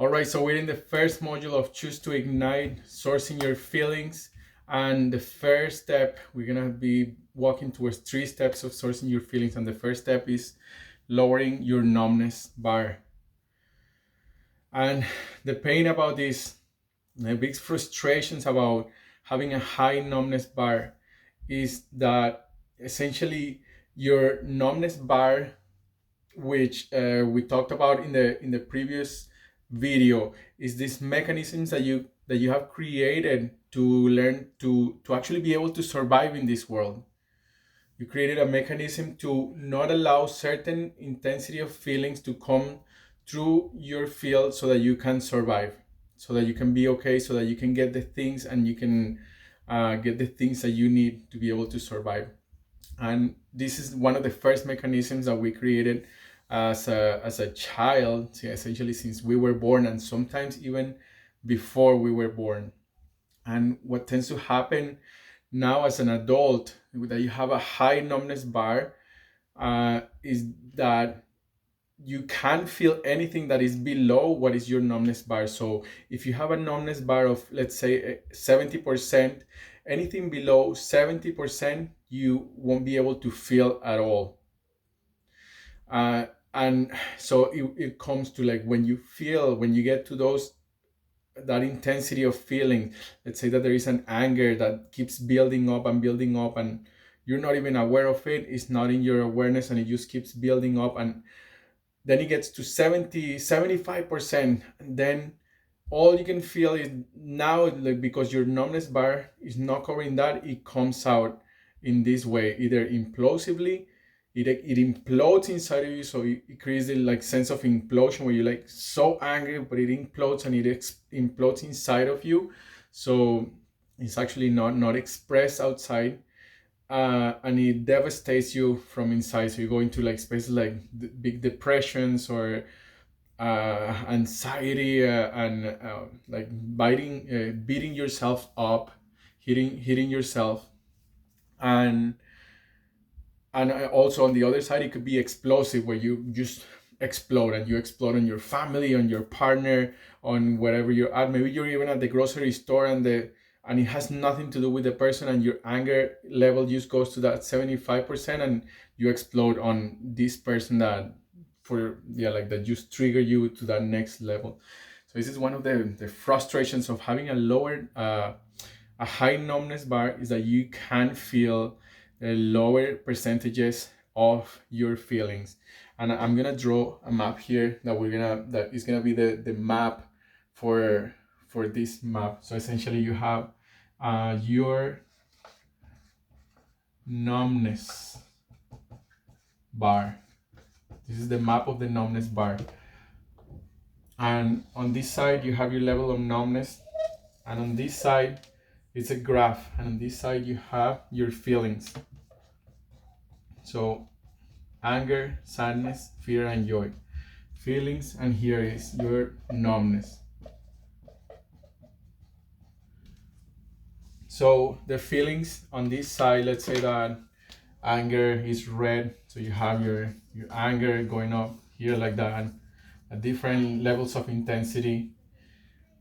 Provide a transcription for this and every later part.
All right, so we're in the first module of Choose to Ignite, sourcing your feelings. And the first step, we're gonna be walking towards 3 steps of sourcing your feelings. And the first step is lowering your numbness bar. And the pain about this, the big frustrations about having a high numbness bar is that essentially your numbness bar, which we talked about in the previous video, is these mechanisms that you have created to learn to actually be able to survive in this world. You created a mechanism to not allow certain intensity of feelings to come through your field so that you can survive, so that you can be okay, so that you can get the things and you can get the things that you need to be able to survive. And this is one of the first mechanisms that we created as a child, essentially since we were born, and sometimes even before we were born. And what tends to happen now as an adult, that you have a high numbness bar, is that you can't feel anything that is below what is your numbness bar. So if you have a numbness bar of, let's say, 70%, anything below 70%, you won't be able to feel at all. And so it comes to, like, when you get to that intensity of feeling, let's say that there is an anger that keeps building up and building up, and you're not even aware of it, it's not in your awareness, and it just keeps building up, and then it gets to 70-75%, and then all you can feel is now, like, because your numbness bar is not covering that, it comes out in this way, either implosively, it implodes inside of you. So it creates a like sense of implosion where you're like so angry, but it implodes and it implodes inside of you. So it's actually not expressed outside, and it devastates you from inside. So you go into like spaces like big depressions or anxiety, and like beating yourself up, hitting yourself, and also on the other side, it could be explosive, where you just explode, and you explode on your family, on your partner, on wherever you're at. Maybe you're even at the grocery store, and it has nothing to do with the person, and your anger level just goes to that 75%, and you explode on this person that just trigger you to that next level. So this is one of the frustrations of having a high numbness bar, is that you can feel lower percentages of your feelings. And I'm gonna draw a map here that is gonna be the map for this map. So essentially you have your numbness bar. This is the map of the numbness bar, and on this side you have your level of numbness, and on this side it's a graph, and on this side you have your feelings. So anger, sadness, fear, and joy. Feelings, and here is your numbness. So the feelings on this side, let's say that anger is red, so you have your anger going up here like that, at different levels of intensity.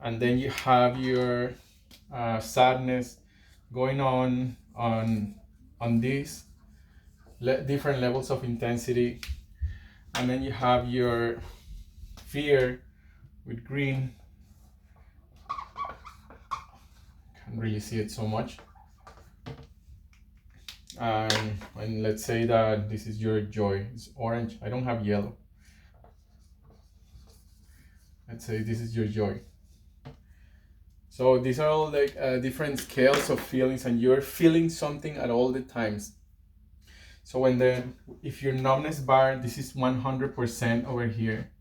And then you have your sadness going on these different levels of intensity. And then you have your fear with green. Can't really see it so much. And let's say that this is your joy. It's orange. I don't have yellow. Let's say this is your joy. So these are all like different scales of feelings, and you're feeling something at all the times. So if your numbness bar, this is 100% over here.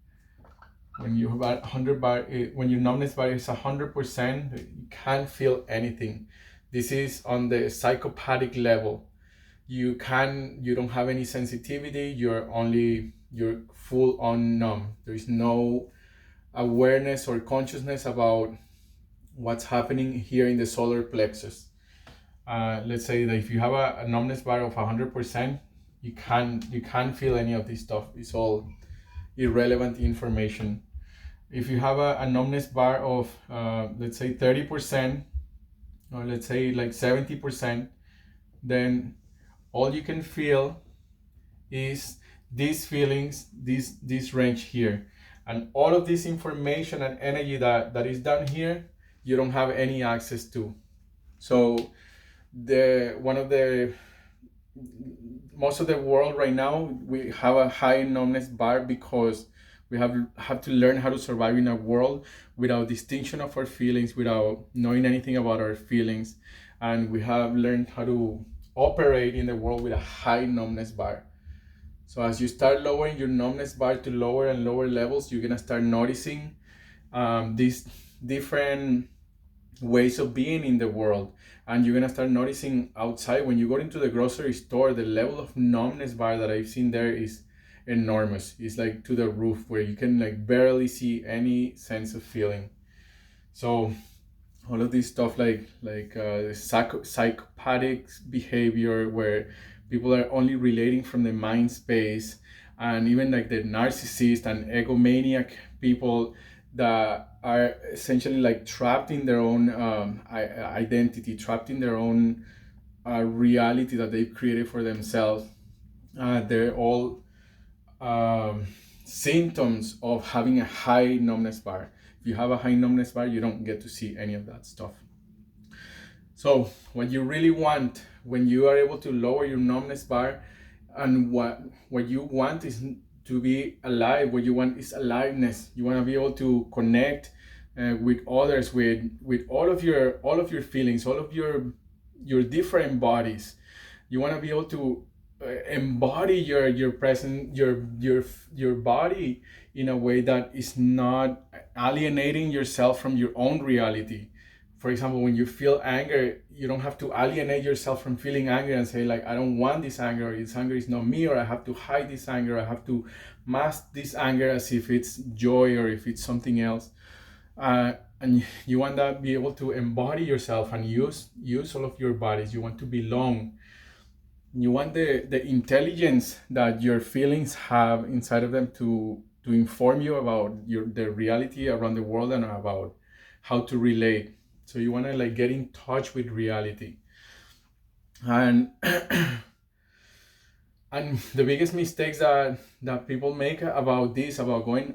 When you have 100 bar, when your numbness bar is 100%, you can't feel anything. This is on the psychopathic level. You don't have any sensitivity. You're full on numb. There is no awareness or consciousness about what's happening here in the solar plexus. Let's say that if you have a numbness bar of 100%, you can't feel any of this stuff. It's all irrelevant information. If you have a numbness bar of let's say 30%, or let's say like 70%, then all you can feel is these feelings, this range here, and all of this information and energy that is down here, you don't have any access to. So the one of the most of the world right now, we have a high numbness bar because we have to learn how to survive in a world without distinction of our feelings, without knowing anything about our feelings, and we have learned how to operate in the world with a high numbness bar. So as you start lowering your numbness bar to lower and lower levels, you're gonna start noticing these different ways of being in the world, and you're gonna start noticing outside when you go into the grocery store, the level of numbness bar that I've seen there is enormous. It's like to the roof, where you can like barely see any sense of feeling. So all of this stuff like psychopathic behavior, where people are only relating from the mind space, and even like the narcissist and egomaniac people that are essentially like trapped in their own identity, trapped in their own reality that they've created for themselves. They're all um, symptoms of having a high numbness bar. If you have a high numbness bar, you don't get to see any of that stuff. So what you really want when you are able to lower your numbness bar, and what you want is to be alive. What you want is aliveness. You want to be able to connect with others, with all of your feelings, all of your different bodies. You want to be able to embody your present your body in a way that is not alienating yourself from your own reality. For example, when you feel anger, you don't have to alienate yourself from feeling anger and say like, I don't want this anger, or this anger is not me, or I have to hide this anger, I have to mask this anger as if it's joy or if it's something else. And you want to be able to embody yourself and use all of your bodies. You want to belong. You want the intelligence that your feelings have inside of them to inform you about the reality around the world and about how to relate. So you want to like get in touch with reality. And and the biggest mistakes that people make about this, about going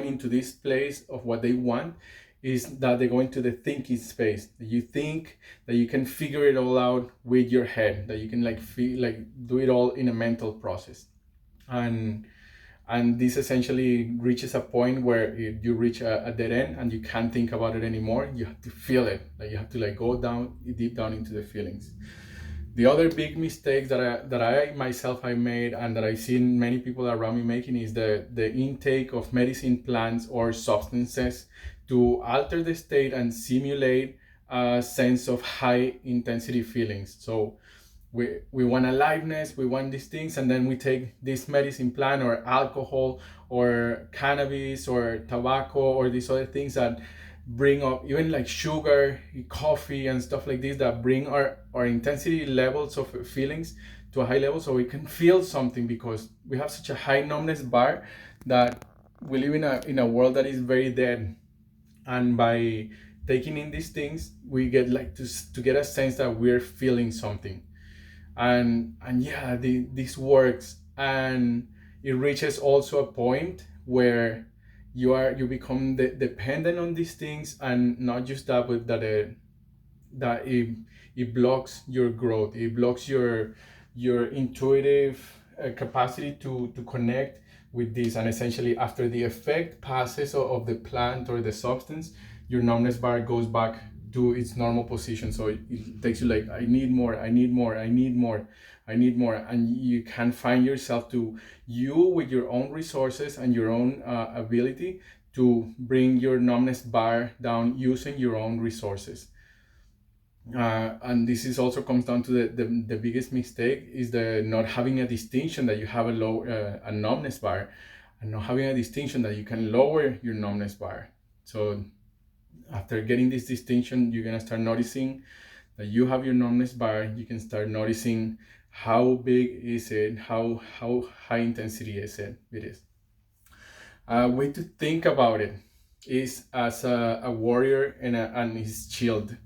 into this place of what they want, is that they go into the thinking space. You think that you can figure it all out with your head, that you can like feel like do it all in a mental process. And this essentially reaches a point where you reach a dead end and you can't think about it anymore. You have to feel it. Like you have to like go down deep down into the feelings. The other big mistake that I myself I made, and that I've seen many people around me making, is the intake of medicine plants or substances to alter the state and simulate a sense of high intensity feelings. So we want aliveness, we want these things, and then we take this medicine plant or alcohol or cannabis or tobacco or these other things that bring up, even like sugar, coffee and stuff like this, that bring our intensity levels of feelings to a high level, so we can feel something, because we have such a high numbness bar that we live in a world that is very dead. And by taking in these things, we get like to get a sense that we're feeling something. And yeah, this works, and it reaches also a point where you become dependent on these things. And not just that, but that it blocks your growth. It blocks your intuitive capacity to connect with this. And essentially, after the effect passes of the plant or the substance, your numbness bar goes back to its normal position. So it takes you like, I need more, I need more, I need more, I need more. And you can find yourself to you with your own resources and your own ability to bring your numbness bar down using your own resources. And this is also comes down to the biggest mistake, is the not having a distinction that you have a numbness bar, and not having a distinction that you can lower your numbness bar. So after getting this distinction, you're gonna start noticing that you have your numbness bar. You can start noticing how big is it, how high intensity is it. A way to think about it is as a warrior and his shield.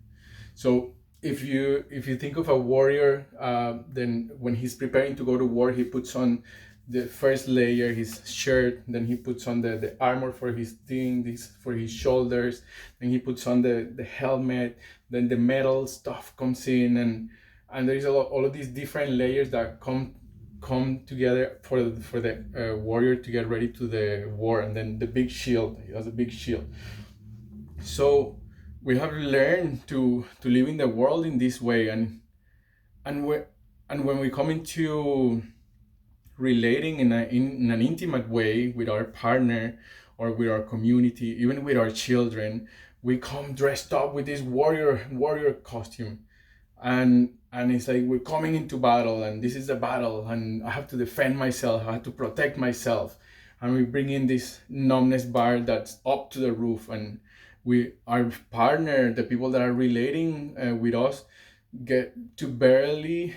So if you think of a warrior, then when he's preparing to go to war, he puts on the first layer, his shirt. Then he puts on the armor for his thing, this for his shoulders. Then he puts on the helmet. Then the metal stuff comes in, and there is all of these different layers that come together for the warrior to get ready to the war. And then the big shield, he has a big shield. So we have learned to live in the world in this way, and we and when we come into relating in an intimate way with our partner or with our community, even with our children, we come dressed up with this warrior costume, and it's like we're coming into battle, and this is the battle, and I have to defend myself, I have to protect myself. And we bring in this numbness bar that's up to the roof, and we our partner, the people that are relating with us, get to barely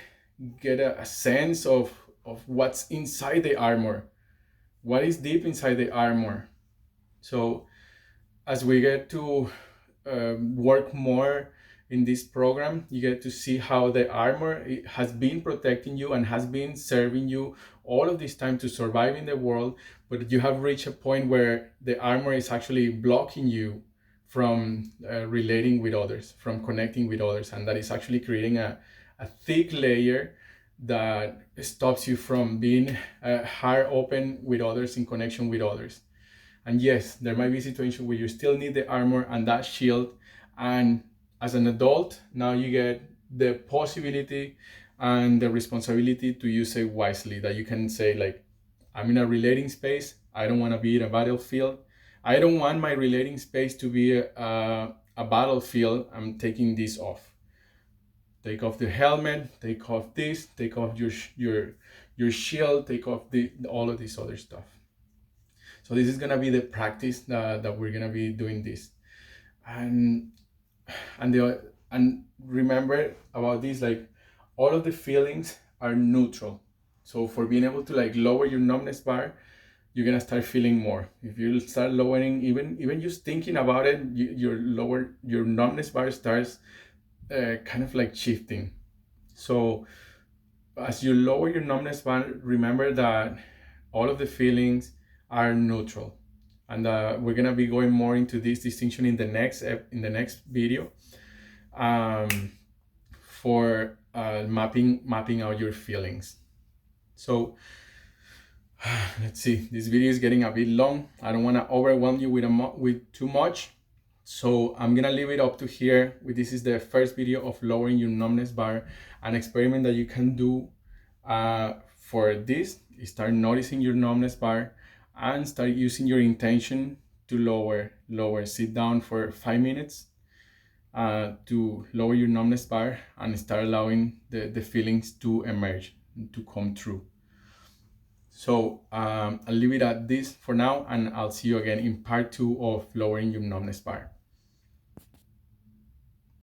get a sense of what's inside the armor, what is deep inside the armor. So as we get to work more in this program, you get to see how the armor has been protecting you and has been serving you all of this time to survive in the world. But you have reached a point where the armor is actually blocking you from relating with others, from connecting with others, and that is actually creating a thick layer that stops you from being heart open with others, in connection with others. And yes, there might be a situation where you still need the armor and that shield. And as an adult, now you get the possibility and the responsibility to use it wisely. That you can say, like, I'm in a relating space. I don't want to be in a battlefield. I don't want my relating space to be a battlefield. I'm taking this off. Take off the helmet. Take off this. Take off your shield. Take off all of this other stuff. So this is gonna be the practice that we're gonna be doing this, and and remember about this, like, all of the feelings are neutral. So for being able to like lower your numbness bar, you're gonna start feeling more. If you start lowering, even just thinking about it, your numbness bar starts kind of like shifting. So as you lower your numbness bar, remember that all of the feelings are neutral, and we're gonna be going more into this distinction in the next video, for mapping out your feelings. So let's see, this video is getting a bit long. I don't want to overwhelm you with too much, so I'm gonna leave it up to here. This is the first video of lowering your numbness bar. An experiment that you can do for this is start noticing your numbness bar and start using your intention to lower. Sit down for 5 minutes to lower your numbness bar and start allowing the feelings to emerge, to come true. So I'll leave it at this for now, and I'll see you again in part 2 of lowering your numbness bar.